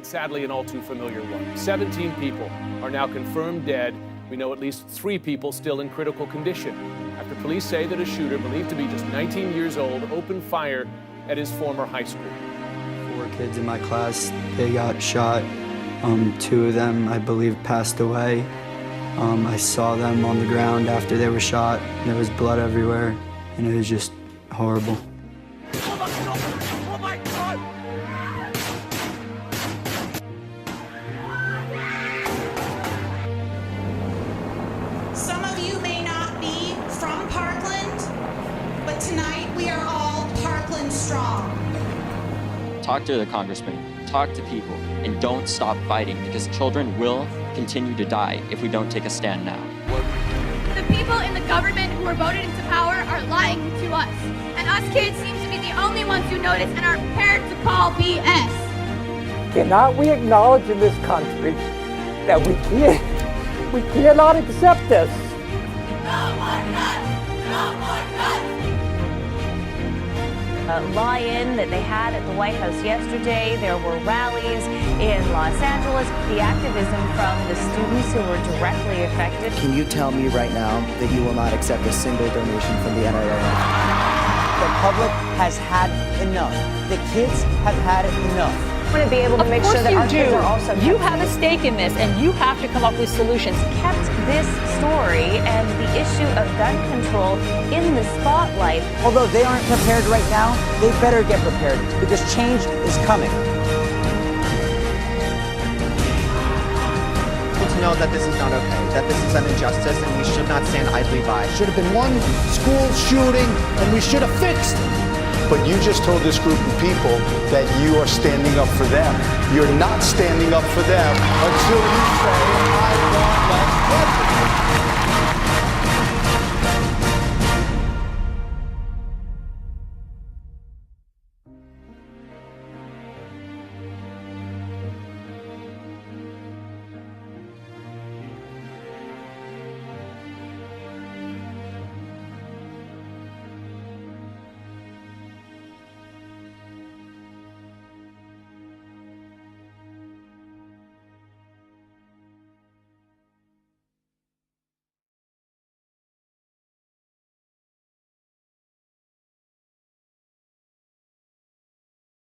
and sadly an all too familiar one. 17 people are now confirmed dead. We know at least 3 people still in critical condition after police say that a shooter, believed to be just 19 years old, opened fire at his former high school. 4 kids in my class, they got shot. 2 of them, I believe, passed away. I saw them on the ground after they were shot. There was blood everywhere, and it was just horrible. Oh my God! Some of you may not be from Parkland, but tonight we are all Parkland Strong. Talk to the congressman, talk to people, and don't stop fighting, because children will continue to die if we don't take a stand now. The people in the government who are voted into power are lying to us, and us kids seem to be the only ones who notice and are prepared to call BS. Cannot we acknowledge in this country that we cannot accept this? No more guns! No more guns! Lie-in that they had at the White House yesterday. There were rallies in Los Angeles. The activism from the students who were directly affected. Can you tell me right now that you will not accept a single donation from the NRA? The public has had enough. The kids have had enough. I want to be able to make sure that our kids are also You have a stake in this, and you have to come up with solutions. kept this story and the issue of gun control in the spotlight. Although they aren't prepared right now, they better get prepared because change is coming. To know that this is not okay, that this is an injustice, and we should not stand idly by. Should have been one school shooting, and we should have fixed it. But you just told this group of people that you are standing up for them. You're not standing up for them until you say, I want less prejudice.